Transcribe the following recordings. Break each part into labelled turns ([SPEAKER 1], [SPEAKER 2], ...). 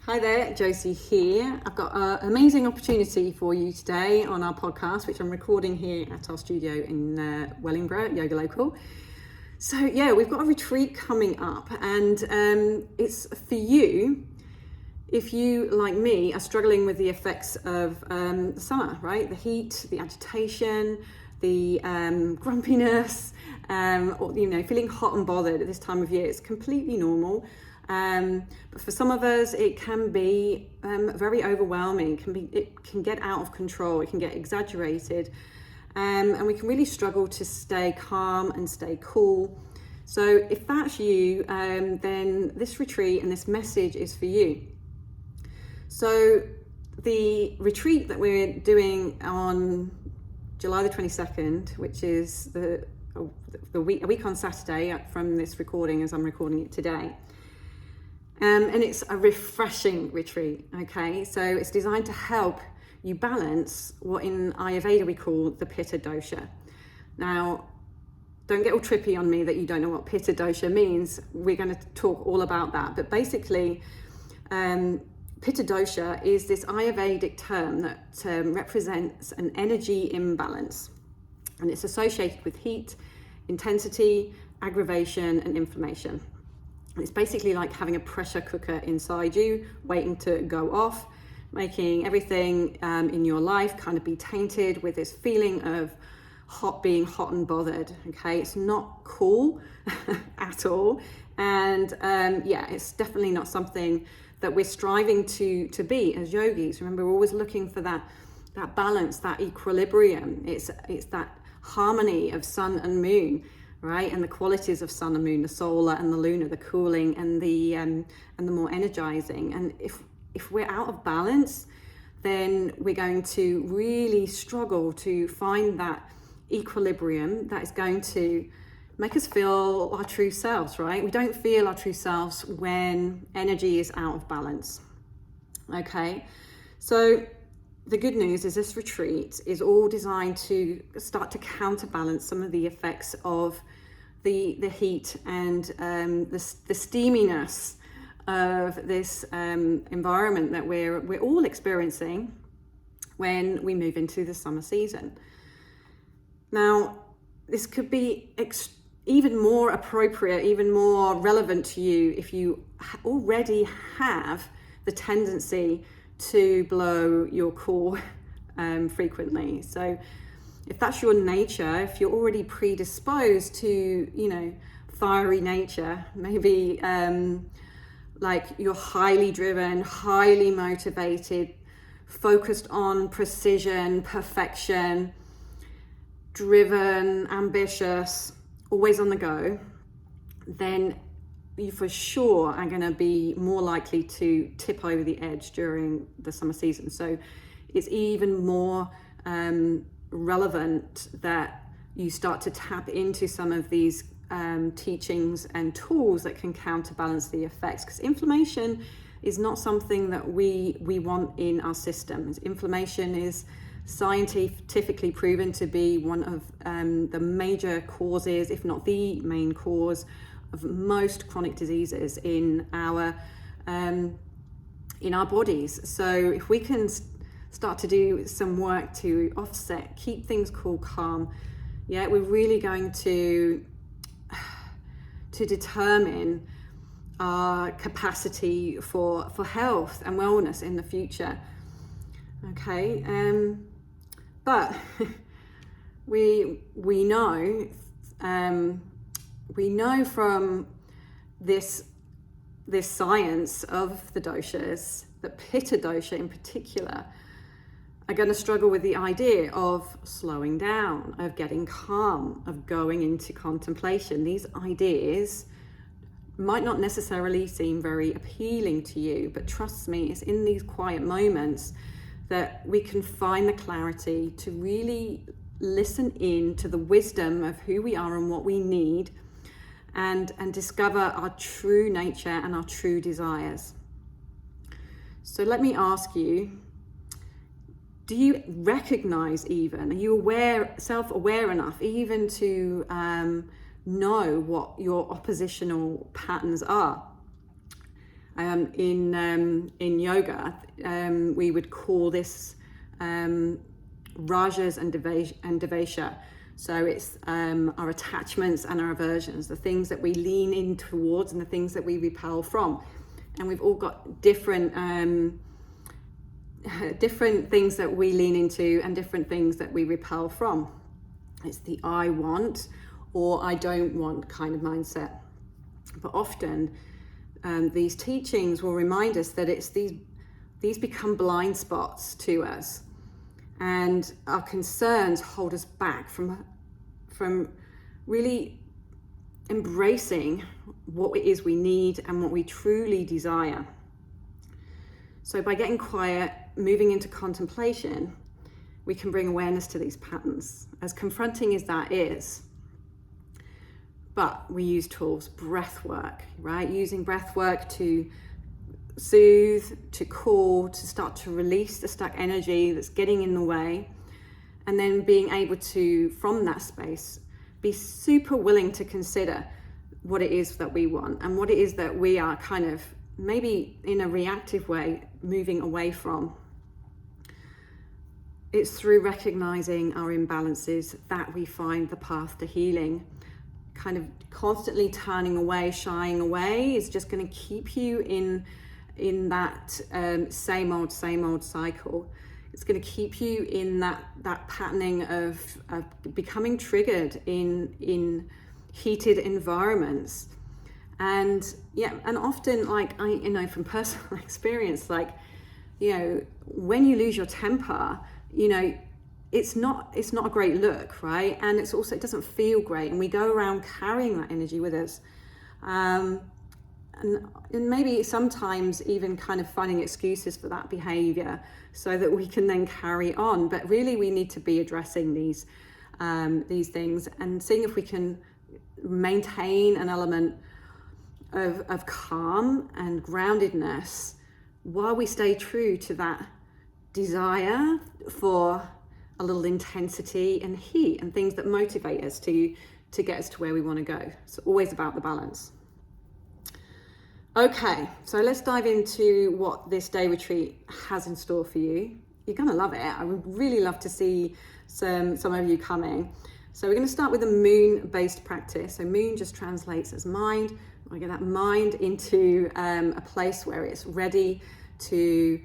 [SPEAKER 1] Hi there, Josie here. I've got an amazing opportunity for you today on our podcast, which I'm recording here at our studio in Wellingborough, Yoga Local. So yeah, we've got a retreat coming up, and it's for you if you, like me, are struggling with the effects of the summer, right? The heat, the agitation, the grumpiness, or feeling hot and bothered at this time of year. It's completely normal. But for some of us, it can be very overwhelming. It can get out of control. It can get exaggerated, and we can really struggle to stay calm and stay cool. So if that's you, then this retreat and this message is for you. So the retreat that we're doing on July the 22nd, which is a week on Saturday from this recording, as I'm recording it today. And it's a refreshing retreat, okay? So it's designed to help you balance what in Ayurveda we call the Pitta dosha. Now, don't get all trippy on me that you don't know what Pitta dosha means. We're going to talk all about that. But basically, Pitta dosha is this Ayurvedic term that represents an energy imbalance. And it's associated with heat, intensity, aggravation, and inflammation. It's basically like having a pressure cooker inside you, waiting to go off, making everything in your life kind of be tainted with this feeling of being hot and bothered, okay? It's not cool at all. And it's definitely not something that we're striving to be as yogis. Remember, we're always looking for that balance, that equilibrium. It's that harmony of sun and moon, right? And the qualities of sun and moon, the solar and the lunar, the cooling and the more energizing. And if we're out of balance, then we're going to really struggle to find that equilibrium that is going to make us feel our true selves, right? We don't feel our true selves when energy is out of balance. Okay, so the good news is this retreat is all designed to start to counterbalance some of the effects of the heat and the steaminess of this environment that we're all experiencing when we move into the summer season. Now, this could be even more appropriate, even more relevant to you if you already have the tendency to blow your core frequently. So if that's your nature, if you're already predisposed to, fiery nature, maybe like you're highly driven, highly motivated, focused on precision, perfection, driven, ambitious, always on the go, then you for sure are going to be more likely to tip over the edge during the summer season. So it's even more relevant that you start to tap into some of these teachings and tools that can counterbalance the effects, because inflammation is not something that we want in our systems. Inflammation is scientifically proven to be one of the major causes, if not the main cause, of most chronic diseases in our bodies. So if we can start to do some work to offset, keep things cool, calm, we're really going to determine our capacity for health and wellness in the future. Okay, but we know from this science of the doshas that Pitta dosha in particular are going to struggle with the idea of slowing down, of getting calm, of going into contemplation. These ideas might not necessarily seem very appealing to you, but trust me, it's in these quiet moments that we can find the clarity to really listen in to the wisdom of who we are and what we need, and discover our true nature and our true desires. So let me ask you, do you recognize even, are you self-aware enough even to know what your oppositional patterns are? In yoga, we would call this rajas and devesha. So it's our attachments and our aversions, the things that we lean in towards and the things that we repel from. And we've all got different things that we lean into and different things that we repel from. It's the I want or I don't want kind of mindset. But often these teachings will remind us that it's these become blind spots to us. And our concerns hold us back from really embracing what it is we need and what we truly desire. So by getting quiet, moving into contemplation, we can bring awareness to these patterns, as confronting as that is. But we use tools, breath work, right? Using breath work to soothe, to cool, to start to release the stuck energy that's getting in the way, and then being able to, from that space, be super willing to consider what it is that we want and what it is that we are kind of maybe in a reactive way moving away from. It's through recognizing our imbalances that we find the path to healing. Kind of constantly turning away, shying away is just going to keep you in that same old cycle. It's going to keep you in that patterning of becoming triggered in heated environments. And often, like I know from personal experience, like, when you lose your temper, it's not a great look, right? And it's also, it doesn't feel great, and we go around carrying that energy with us. And maybe sometimes even kind of finding excuses for that behavior so that we can then carry on. But really we need to be addressing these things and seeing if we can maintain an element of calm and groundedness while we stay true to that desire for a little intensity and heat and things that motivate us to get us to where we want to go. It's always about the balance. Okay, so let's dive into what this day retreat has in store for you. You're going to love it. I would really love to see some of you coming. So we're going to start with a moon-based practice. So moon just translates as mind. We're going to get that mind into a place where it's ready to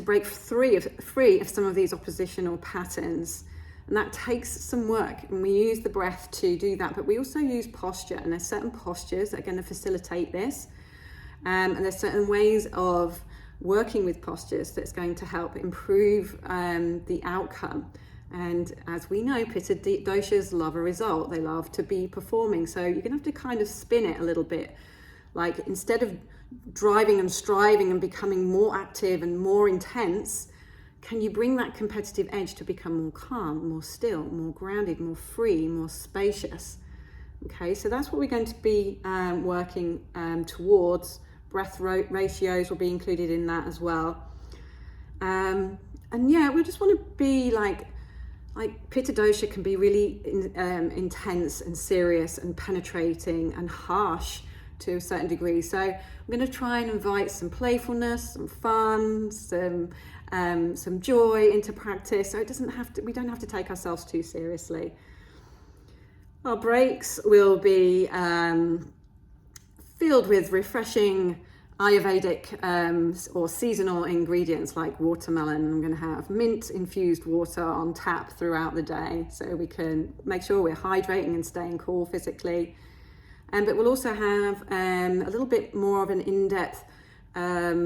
[SPEAKER 1] break free of some of these oppositional patterns. And that takes some work, and we use the breath to do that, but we also use posture, and there's certain postures that are going to facilitate this, and there's certain ways of working with postures that's going to help improve the outcome. And as we know, Pitta doshas love a result. They love to be performing, so you're going to have to kind of spin it a little bit. Like, instead of driving and striving and becoming more active and more intense, can you bring that competitive edge to become more calm, more still, more grounded, more free, more spacious? Okay, so that's what we're going to be working towards. Breath ratios will be included in that as well. And yeah, we just want to be like Pitta dosha can be really intense and serious and penetrating and harsh to a certain degree. So I'm going to try and invite some playfulness, some fun, some joy into practice. So we don't have to take ourselves too seriously. Our breaks will be filled with refreshing Ayurvedic or seasonal ingredients like watermelon. I'm going to have mint infused water on tap throughout the day so we can make sure we're hydrating and staying cool physically. But we'll also have a little bit more of an in-depth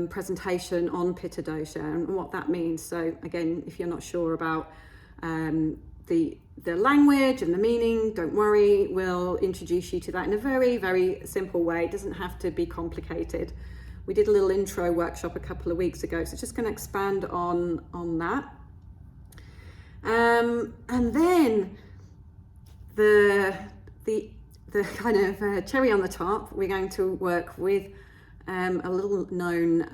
[SPEAKER 1] presentation on Pitta dosha and what that means. So again, if you're not sure about the language and the meaning, don't worry, we'll introduce you to that in a very, very simple way. It doesn't have to be complicated. We did a little intro workshop a couple of weeks ago, so just going to expand on that. And then the kind of cherry on the top, we're going to work with a little known,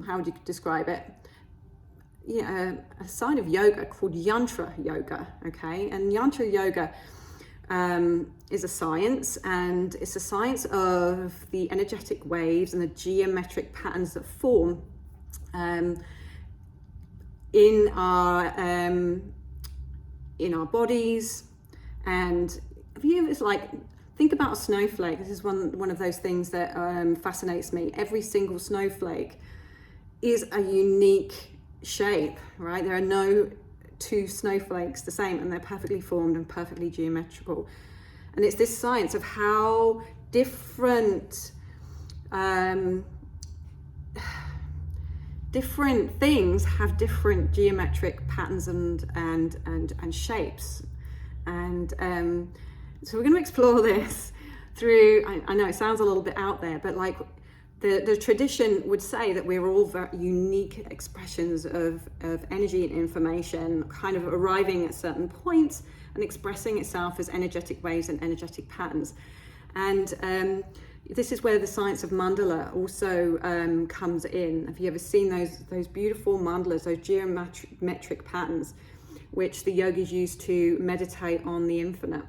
[SPEAKER 1] how would you describe it? Yeah, a side of yoga called yantra yoga, okay? And yantra yoga is a science, and it's a science of the energetic waves and the geometric patterns that form in our bodies. And if you think about a snowflake. This is one of those things that fascinates me. Every single snowflake is a unique shape, right? There are no two snowflakes the same, and they're perfectly formed and perfectly geometrical. And it's this science of how different things have different geometric patterns and shapes. And so we're going to explore this through, I know it sounds a little bit out there, but like the tradition would say that we're all very unique expressions of energy and information, kind of arriving at certain points and expressing itself as energetic waves and energetic patterns. And this is where the science of mandala also comes in. Have you ever seen those beautiful mandalas, those geometric patterns, which the yogis use to meditate on the infinite?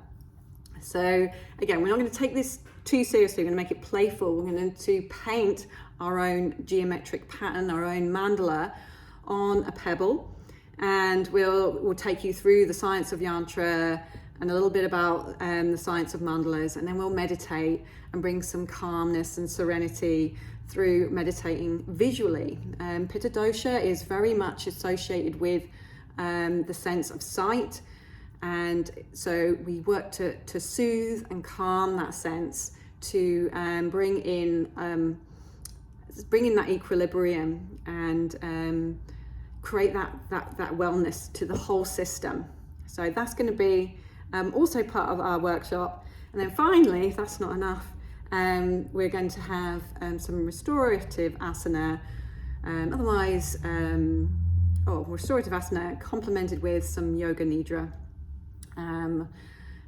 [SPEAKER 1] So again, we're not going to take this too seriously. We're going to make it playful. We're going to paint our own geometric pattern, our own mandala on a pebble, and we'll take you through the science of yantra and a little bit about the science of mandalas, and then we'll meditate and bring some calmness and serenity through meditating visually. Pitta dosha is very much associated with the sense of sight, and so we work to soothe and calm that sense, to bring in that equilibrium and create that wellness to the whole system. So that's going to be also part of our workshop. And then finally, if that's not enough, we're going to have some restorative asana, restorative asana complemented with some yoga nidra, and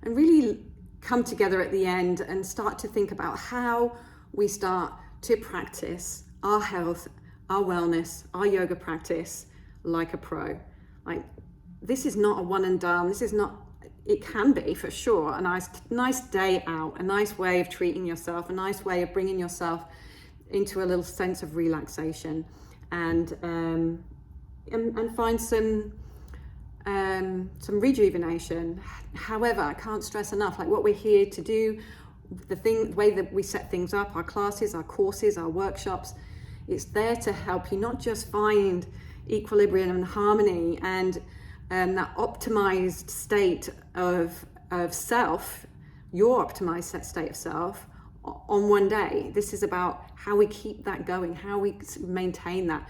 [SPEAKER 1] really come together at the end and start to think about how we start to practice our health, our wellness, our yoga practice like a pro. Like, this is not a one and done. It can be for sure a nice day out, a nice way of treating yourself, a nice way of bringing yourself into a little sense of relaxation, and find some rejuvenation. However, I can't stress enough, like, what we're here to do, the way that we set things up, our classes, our courses, our workshops, it's there to help you not just find equilibrium and harmony and that optimized state of self, your optimized state of self on one day. This is about how we keep that going, how we maintain that,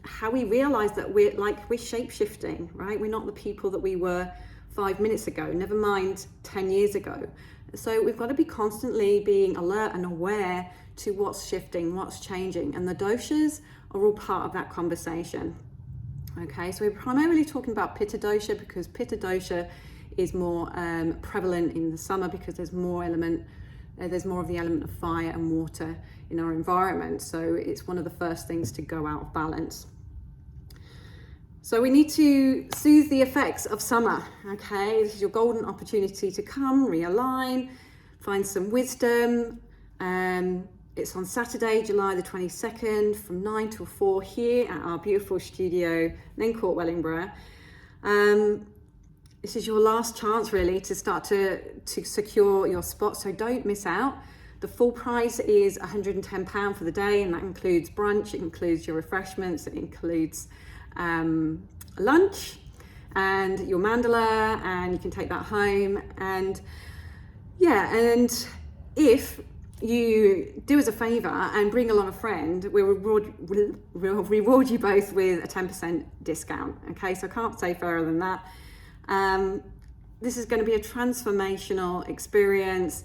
[SPEAKER 1] how we realize that we're shape-shifting, right? We're not the people that we were 5 minutes ago, never mind 10 years ago. So we've got to be constantly being alert and aware to what's shifting, what's changing, and the doshas are all part of that conversation. Okay, so we're primarily talking about Pitta dosha because Pitta dosha is more prevalent in the summer because there's more of the element of fire and water in our environment. So it's one of the first things to go out of balance. So we need to soothe the effects of summer. Okay, this is your golden opportunity to come, realign, find some wisdom. It's on Saturday, July the 22nd from 9 till 4 here at our beautiful studio, Court, Wellingborough. This is your last chance really to start to secure your spot, so don't miss out. The full price is £110 for the day, and that includes brunch, it includes your refreshments, it includes lunch and your mandala, and you can take that home. And if you do us a favour and bring along a friend, we'll reward you both with a 10% discount. Okay, so I can't say fairer than that. This is going to be a transformational experience,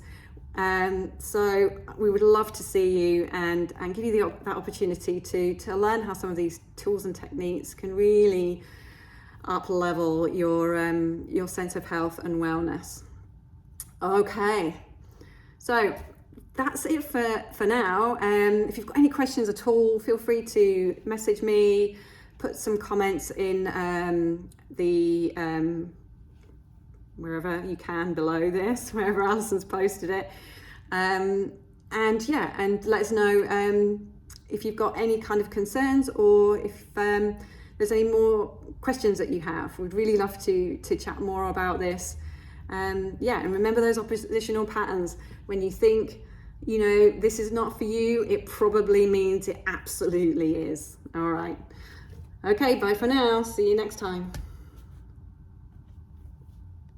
[SPEAKER 1] so we would love to see you and give you that opportunity to learn how some of these tools and techniques can really up level your sense of health and wellness. Okay, so that's it for now. If you've got any questions at all, feel free to message me, put some comments in the wherever you can below this, wherever Alison's posted it. And let us know if you've got any kind of concerns, or if there's any more questions that you have. We'd really love to chat more about this. And remember those oppositional patterns. When you think, this is not for you, it probably means it absolutely is. All right. Okay, bye for now. See you next time.